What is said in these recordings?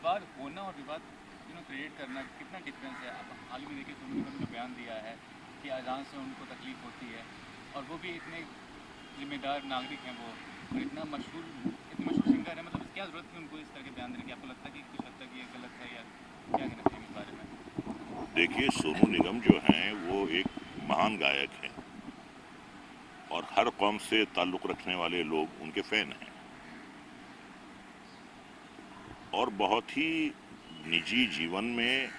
विवाद होना और विवाद क्रिएट करना कितना डिफरेंस है? आप हाल ही में देखिए सोनू निगम ने बयान दिया है कि अजान से उनको तकलीफ होती है, और वो भी इतने जिम्मेदार नागरिक हैं वो, और इतने मशहूर सिंगर है, मतलब क्या ज़रूरत थी उनको इस तरह के बयान देने की? आपको लगता है कि कुछ हद तक ये गलत है, या क्या कहना चाहिए इस बारे में? देखिए, सोनू निगम जो हैं वो एक महान गायक हैं और हर कौम से ताल्लुक़ रखने वाले लोग उनके फ़ैन हैं, और बहुत ही निजी जीवन में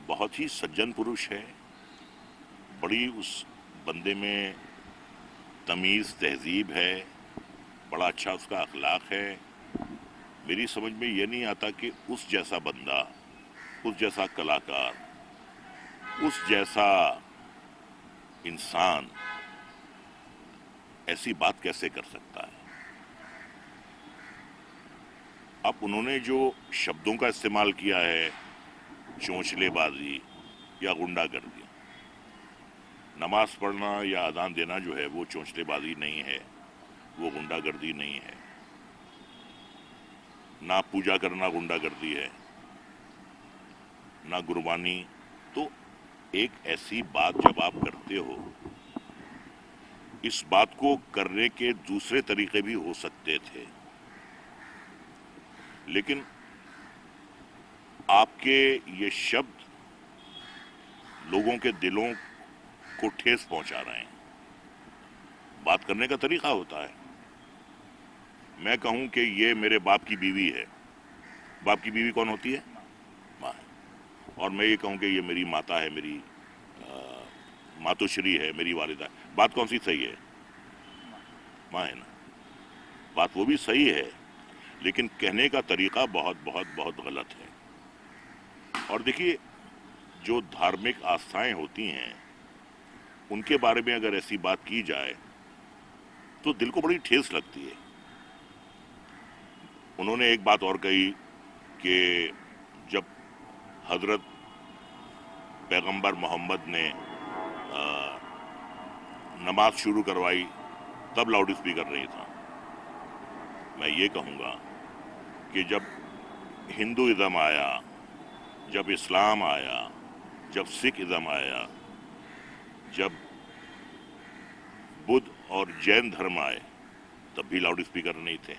बहुत ही सज्जन पुरुष है। बड़ी उस बंदे में तमीज़ तहजीब है, बड़ा अच्छा उसका अखलाक है। मेरी समझ में ये नहीं आता कि उस जैसा बंदा, उस जैसा कलाकार, उस जैसा इंसान ऐसी बात कैसे कर सकता है। अब उन्होंने जो शब्दों का इस्तेमाल किया है, चोंचलेबाजी या गुंडागर्दी, नमाज पढ़ना या अजान देना जो है वो चोंचलेबाजी नहीं है, वो गुंडागर्दी नहीं है। ना पूजा करना गुंडागर्दी है, ना गुरबानी। तो एक ऐसी बात जब आप करते हो, इस बात को करने के दूसरे तरीके भी हो सकते थे, लेकिन आपके ये शब्द लोगों के दिलों को ठेस पहुंचा रहे हैं। बात करने का तरीका होता है। मैं कहूं कि ये मेरे बाप की बीवी है। बाप की बीवी कौन होती है? माँ है। और मैं ये कहूं कि ये मेरी माता है, मेरी मातोश्री है, मेरी वालिदा। बात कौन सी सही है? माँ है ना। बात वो भी सही है, लेकिन कहने का तरीका बहुत बहुत बहुत गलत है। और देखिए, जो धार्मिक आस्थाएं होती हैं उनके बारे में अगर ऐसी बात की जाए तो दिल को बड़ी ठेस लगती है। उन्होंने एक बात और कही कि जब हजरत पैगंबर मोहम्मद ने नमाज शुरू करवाई तब लाउड स्पीकर नहीं था। मैं ये कहूँगा कि जब हिंदुइज्म आया, जब इस्लाम आया, जब सिख इज्म आया, जब बुद्ध और जैन धर्म आए, तब भी लाउड स्पीकर नहीं थे।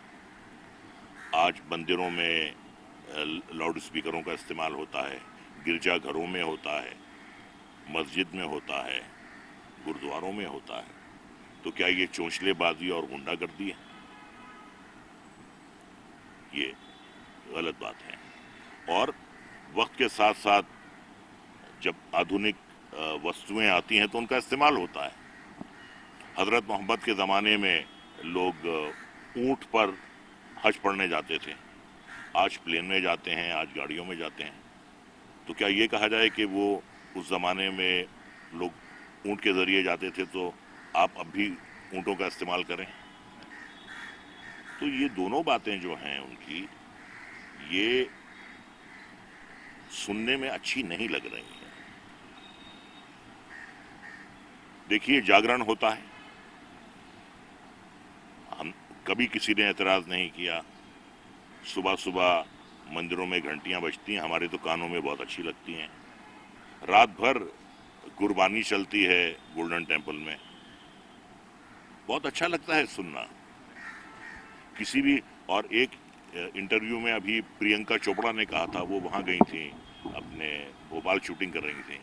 आज मंदिरों में लाउड स्पीकरों का इस्तेमाल होता है, गिरजाघरों में होता है, मस्जिद में होता है, गुरुद्वारों में होता है। तो क्या ये चोंचलेबाजी और गुंडागर्दी है? ये गलत बात है। और वक्त के साथ साथ जब आधुनिक वस्तुएं आती हैं तो उनका इस्तेमाल होता है। हजरत मोहम्मद के ज़माने में लोग ऊंट पर हज पढ़ने जाते थे, आज प्लेन में जाते हैं, आज गाड़ियों में जाते हैं। तो क्या ये कहा जाए कि वो उस ज़माने में लोग ऊंट के ज़रिए जाते थे तो आप अब भी ऊंटों का इस्तेमाल करें? तो ये दोनों बातें जो हैं उनकी, ये सुनने में अच्छी नहीं लग रही हैं। देखिए, जागरण होता है, हम कभी किसी ने एतराज़ नहीं किया। सुबह सुबह मंदिरों में घंटियां बजती हैं, हमारे तो कानों में बहुत अच्छी लगती हैं। रात भर गुरबानी चलती है गोल्डन टेम्पल में, बहुत अच्छा लगता है सुनना। किसी भी, और एक इंटरव्यू में अभी प्रियंका चोपड़ा ने कहा था, वो वहाँ गई थी, अपने भोपाल शूटिंग कर रही थी,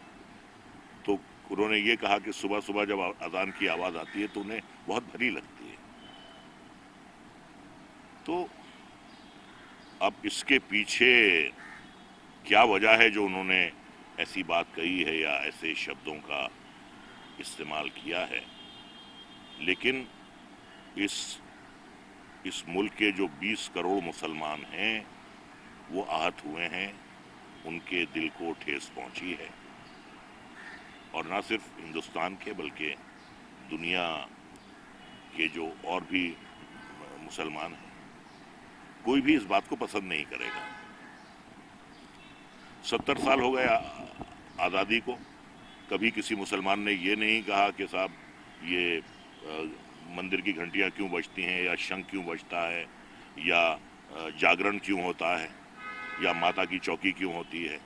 तो उन्होंने ये कहा कि सुबह सुबह जब अजान की आवाज़ आती है तो उन्हें बहुत भली लगती है। तो अब इसके पीछे क्या वजह है जो उन्होंने ऐसी बात कही है या ऐसे शब्दों का इस्तेमाल किया है, लेकिन इस मुल्क के जो 20 करोड़ मुसलमान हैं वो आहत हुए हैं, उनके दिल को ठेस पहुंची है। और ना सिर्फ हिंदुस्तान के बल्कि दुनिया के जो और भी मुसलमान हैं, कोई भी इस बात को पसंद नहीं करेगा। 70 साल हो गए आज़ादी को, कभी किसी मुसलमान ने ये नहीं कहा कि साहब ये मंदिर की घंटियां क्यों बजती हैं, या शंख क्यों बजता है, या जागरण क्यों होता है। या माता की चौकी क्यों होती है,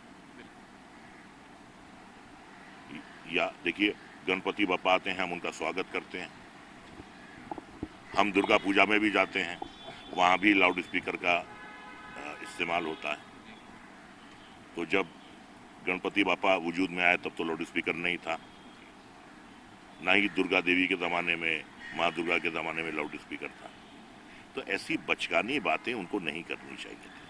या देखिए गणपति बप्पा आते हैं, हम उनका स्वागत करते हैं। हम दुर्गा पूजा में भी जाते हैं, वहाँ भी लाउड स्पीकर का इस्तेमाल होता है। तो जब गणपति बापा वजूद में आए तब तो लाउड स्पीकर नहीं था, ना ही दुर्गा देवी के ज़माने में, माँ दुर्गा के ज़माने में लाउड स्पीकर था। तो ऐसी बचकानी बातें उनको नहीं करनी चाहिए थी।